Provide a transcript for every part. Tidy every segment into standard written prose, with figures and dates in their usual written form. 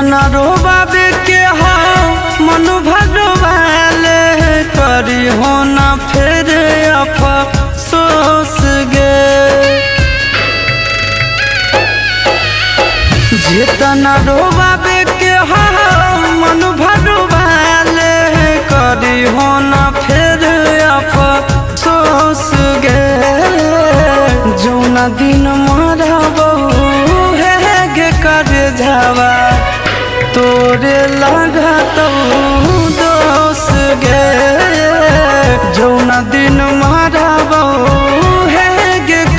जेतना रोबाबे के हो मन भरवाले करी हो ना फिर अफसोस गे। जेतना रोबाबे के हो मन भरवाले करी हो ना फिर अफसोस गे। जौना दिन मरबो हे कर जावा तोरे लागत दोष गे। जौना दिन मरबो हे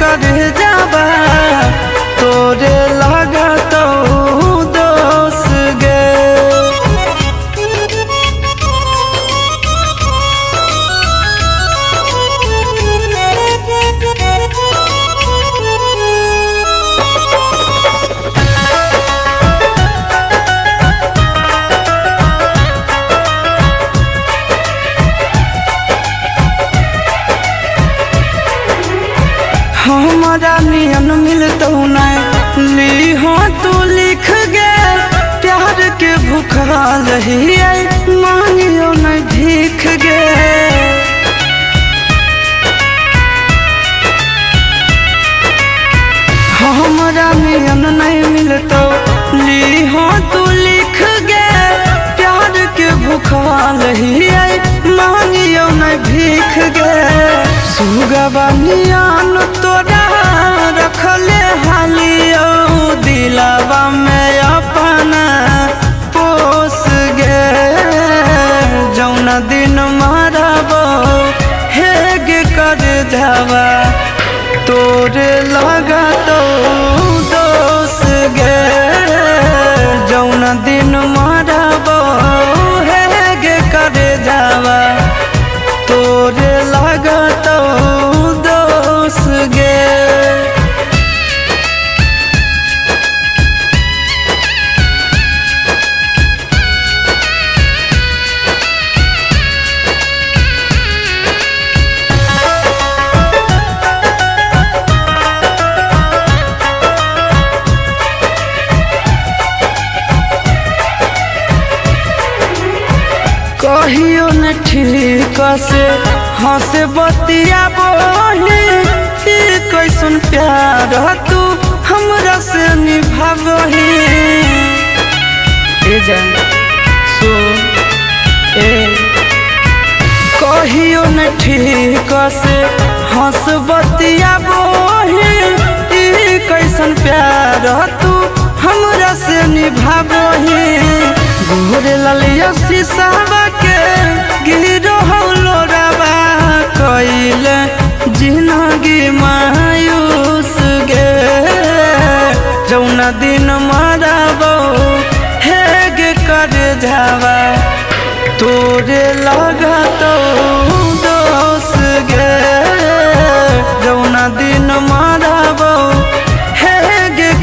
कर जावा तोरे लागत दोष गे। हमारा नियन मिलतो नहीं ली हो तू लिख गे। प्यार के भूखा रही मांगियो नहीं भीख गे। हमारा नियन नहीं मिलतो ली हो तू लिख गे। प्यार के भूखा रही मांगियो नहीं भीख गे। सुगवा नियन तोरा रखले हालियो दिलावा में अपना पोस गे। जौना दिन मरबो हे कर जावा तोरे लागत दोष गे। जौना दिन मरबो हे कर जावा तोरे लागत दोष गे। कहियो न ठीक से हंस बतिया बोली कैसन प्यार तू हमरा से निभावही। कहियो न ठीक से हंस बतिया बोली कैसन प्यार तू हमरा से निभावही। गोरे ललिया शीशावा के गिरो हौलोरावा कइले जिंदगी मायूस गे। जौना दिन मरबो हे कर जावा तोरे लागत दोष गे। जौना दिन मरबो हे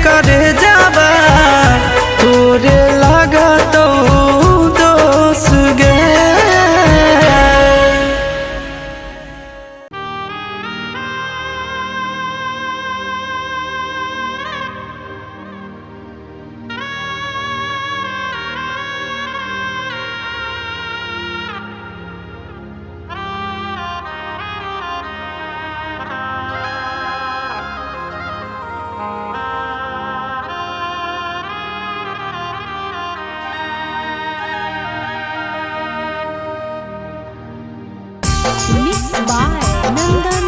कर जावा तोरे लागत दोष गे। Mixed by Nandan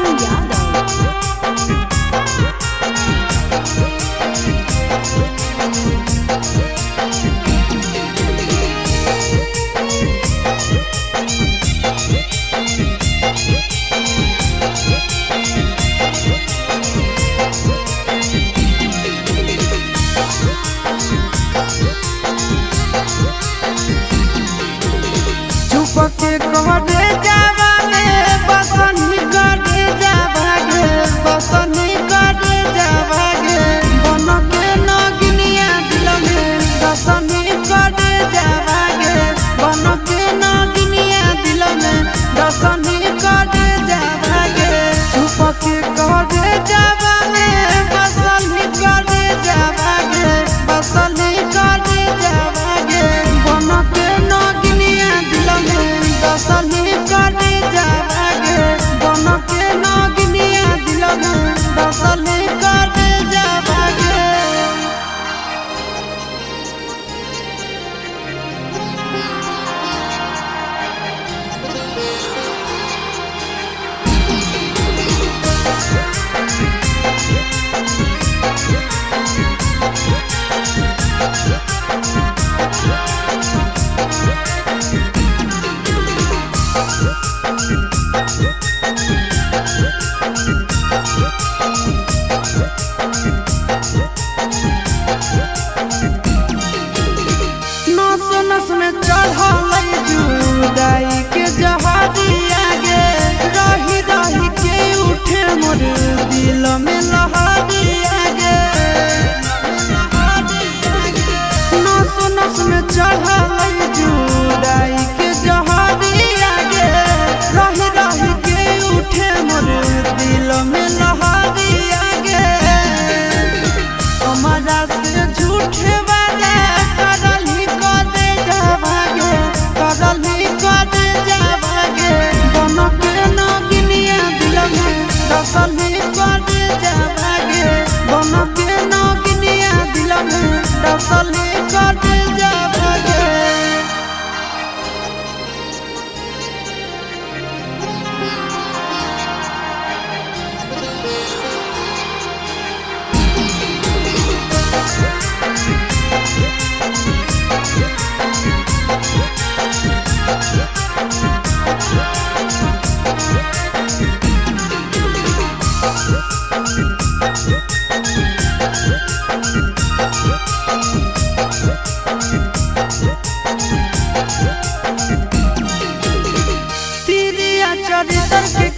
चुपके कहरे जावा में बसनी करे जावा गे। बसनी करे जावा गे बन के नगिनिया दिल में। बसनी करे जावा गे बन के नगिनिया दिल में। बसनी करे जावा गे चुपके कहरे जावा में बसनी करे जावा गे। बसनी करे जावा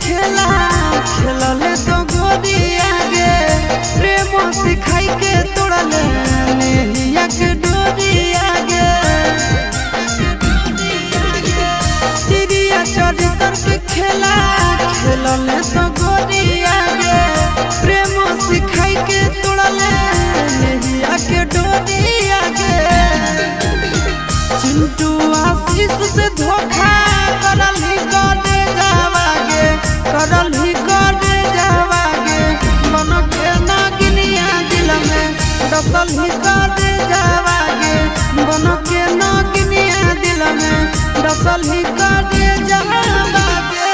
खेला खेलले तो गोरिया गे प्रेम सिखाई के तोड़ले नेहिया के डोरिया गे तिरिया चरित्र के खेला खेलले तो गोरिया गे प्रेम सिखाई के तोड़ले नेहिया के डोरिया गे चिंटू आशीष से धोखा करलही करे जावागे करलही करे जावागे मन के नागिनिया दिल में डसलही करे जावागे मन के नागिनिया दिल में डसलही करे जावागे।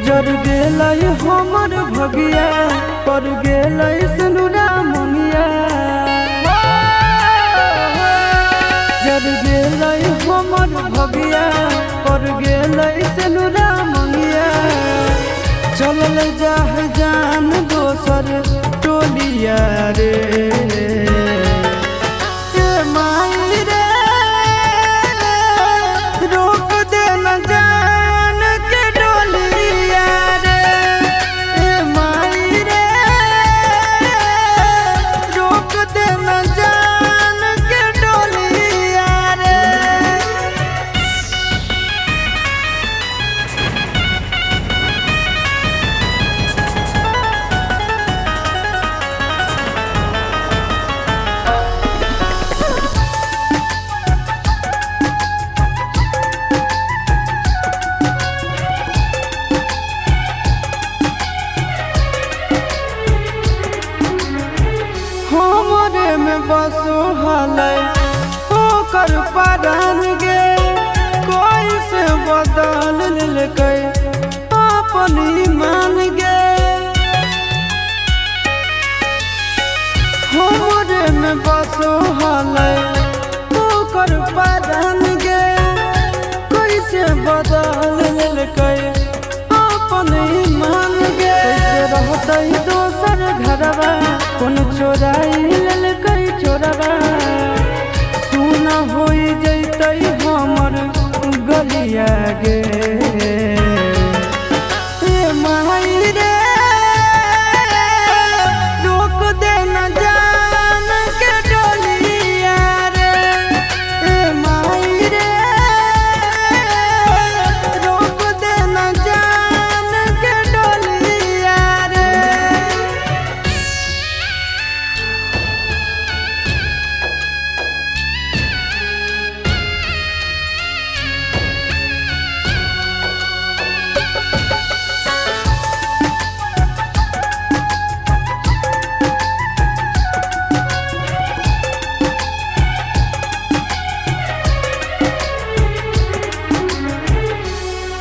जर गेलै हमर भगिया पर गेलै सनुरा ममिया जर गेलै हमर भगिया पर गेलै सनुरा ममिया चलल जाह जान दोसर टोलिया रे ए माई रे रोक दे न जान के डोलिया रे ए माई रे रोक दे न जान के डोलिया रे। हमरे में बसो हलै ओकर परान गे कोई से बदल लेलकै अपन ईमान गे हमरे में बसो हलै ओकर परान गे कोई से बदल लेलकै अपन ईमान गे कैसे रहतै दोसर घरवा कौन चोराई लेलकै चोरवा सुना होई जैतै हमर गलिया गे ए माई रे रोक दे न जान के डोलिया रे ए माई रे रोक दे न जान के डोलिया रे।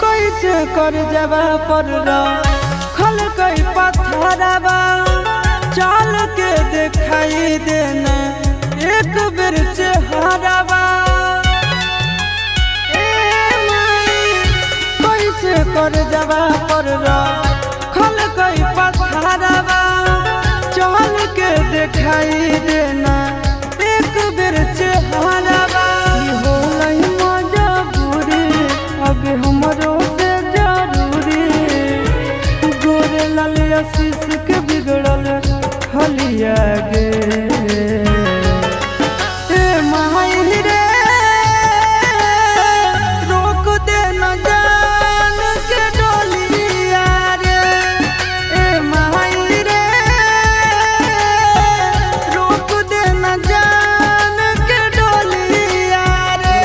कैसे कर जबा पर खल कई पत्थरवा चाल के दिखाई देना एक बेर चेहरवा ए माई कैसे कर जबा पर खल कई पत्थरवा चाल के दिखाई देना एक बेर चेहरवा होलै मजबूरी अब हमरो से जरूरी गोरे लाल आशीष के बिगड़ल हलिया गे ए माई रे रोक दे न जान के डोलिया रे ए माई रे रोक दे न जान के डोलिया रे।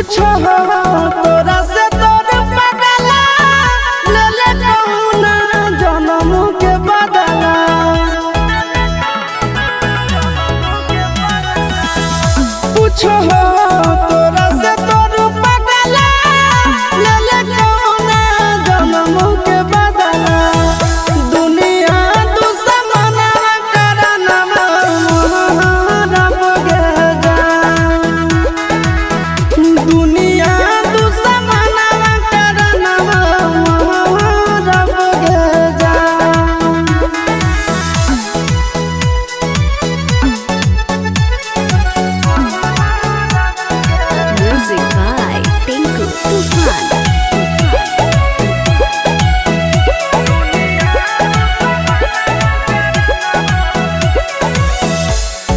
पूछो तोरा से तोर बदला ले ले कहुना जन्म के बदला पूछो तोरा से तोर बदला ले ले कहुना जन्म के बदला दुनिया दुश्मना करना रब के जान दुनिया दुश्मना करना रब के जान Music by Tinku Tufan.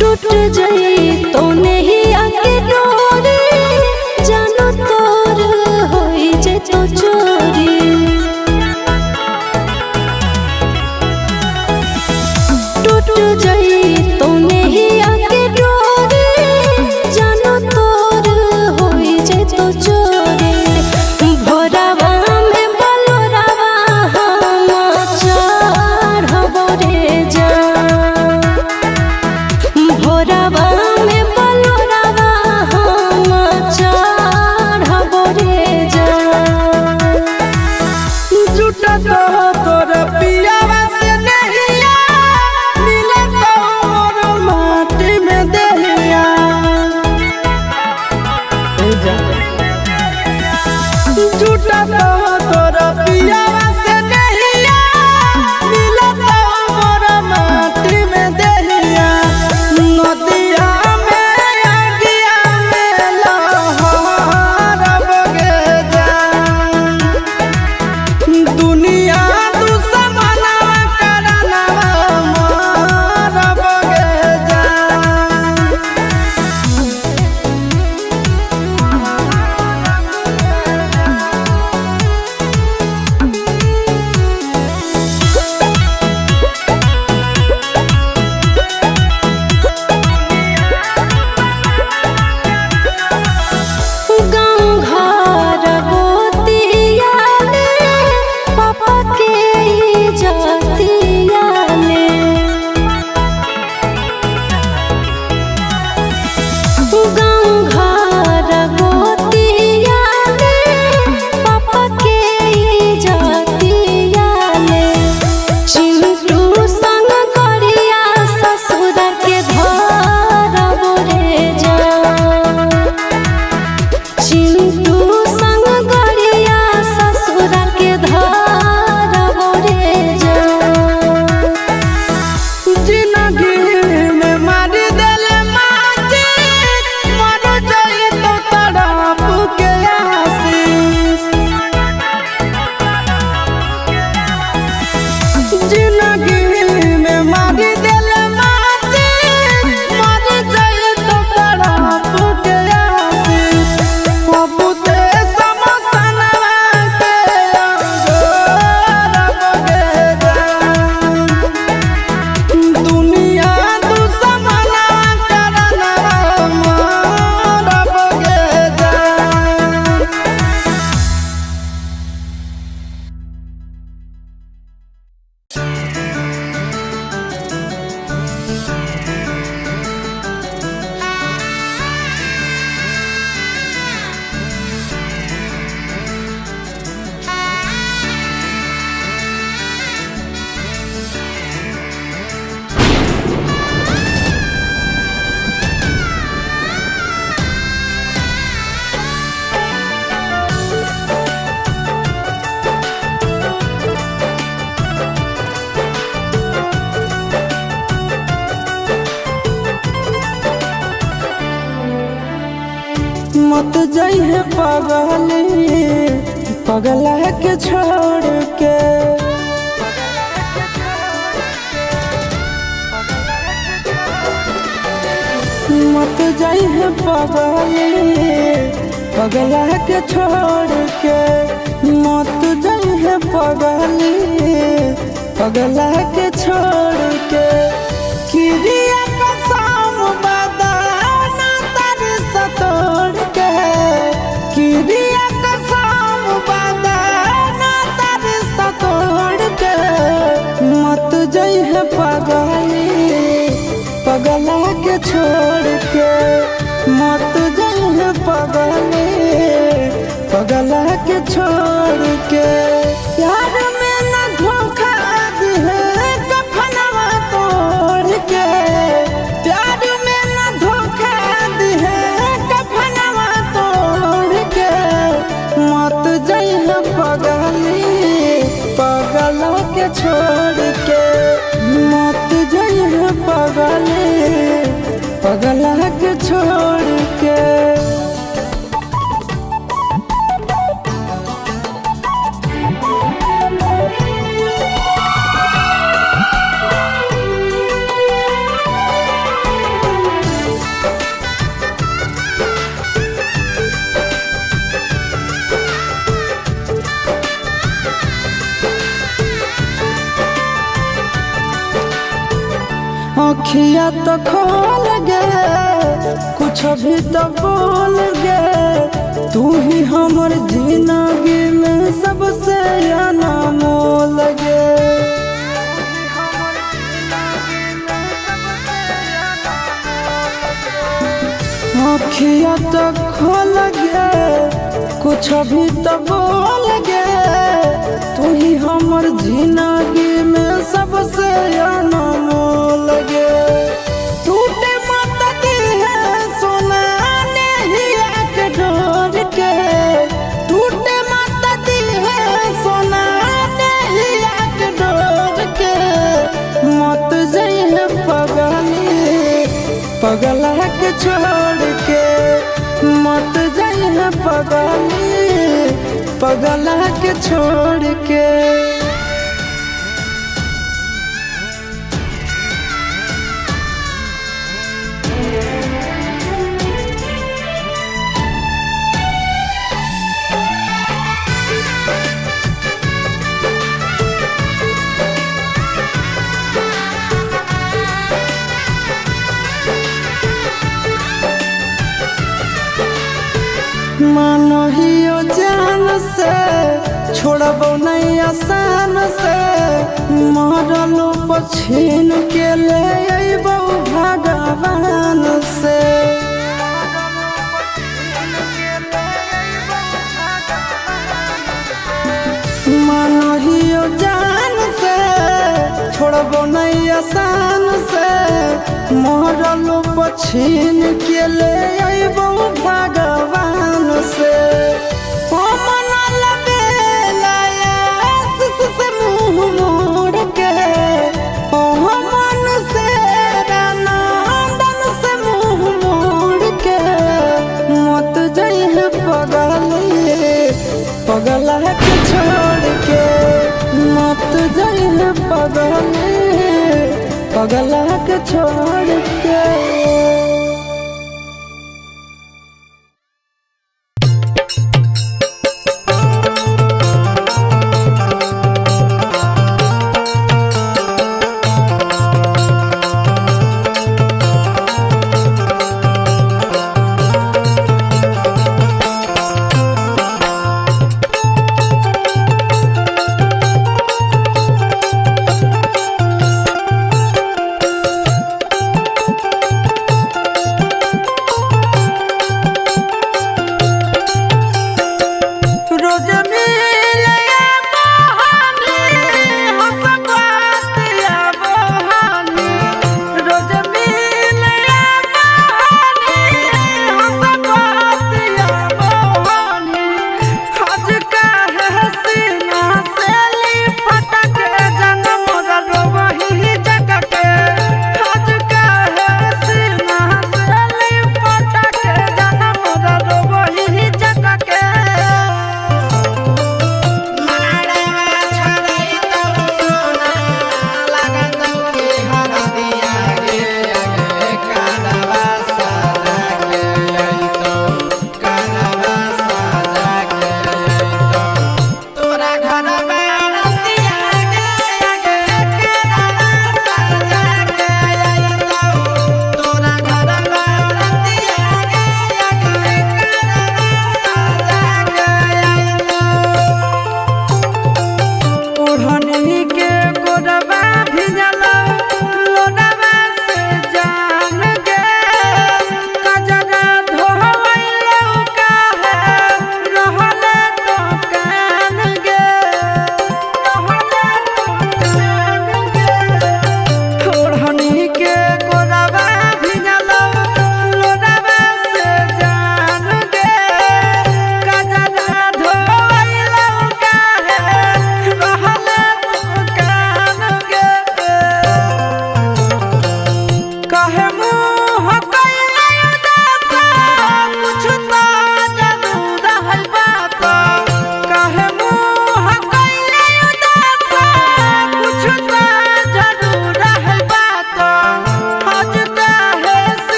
टूट जाई तो नहीं आके डोरी जानो तोर होई जे तो चोरी टूट जाई तो नहीं आके डोरी जानो तोर होई जे तो चोरी भोरावा में बलोरावा हम चढ़बो रे जान भोरावा में बलोरावा हम चढ़बो रे जान झूठा तो तोर पियावा से नहिया मिले तो मोर माटी में दहिया झूठा तो तोर पियावा से नहिया मिले तो मोर माटी में दहिया नदिया में अगिया में लहरब के जान दुनिया दुश्मना करना रब के जान गाँव घर गोतिया में पापा के इज्जतिया में गाँव घर गोतिया में पापा के इज्जतिया में चिंटू संग करिया ससुर के धरबो रे जान चिंटू संग गरिया ससुर के धरबो रे जान जिंदगी में मारी देले माची मर जाई तो तड़प के आशीष जिंदगी में मारी देले माची मर जाई तो तड़प के आशीष बाबू से समसना के रब के जान दुनिया दुश्मना करना रब के जान मत जइहे पगला के छोड़ के मत जइहे पगला के छोड़ के मत जइहे पगला के छोड़ के किरिया कसम बदाना तर सतोड़ के छोड़ के मत जाइए पगले पगला के छोड़ के प्यार में न धोखा दिहे कफनवा तोड़ के प्यार में न धोखा दिहे कफनवा तोड़ के मत जाइए पगली पगला के छोड़ के मत जाइए पगली पगला के छोड़ के। अखिया तो खोल गे कुछ भी तो बोल गे तू ही हमर जिंदगी में सबसे अनमोल गे। अखिया तो खोल गे कुछ भी तो बोल गे तू ही हमर जिंदगी में सबसे अनमोल गे। टूटे मत दिहे सोना नैया के डोर के टूटे मत दिहे सोना नैया के डोर के मत जइहे पगली पगला के छोड़ के मत जाइए पगली पगला के छोड़ के। मानहियो जान से छोड़बो नहीं आसान से मरलो पछीन के ले अइबो भगवान से। मानहियो जान से छोड़बो नहीं आसान से मरलो पछीन के ले अइबो भगवान से। से मुँह मोड़ के मन से रानंदन से मुँह मोड़ के मत जाइए पगली पगला के छोड़ के मत जाइए पगली पगला के छोड़ के।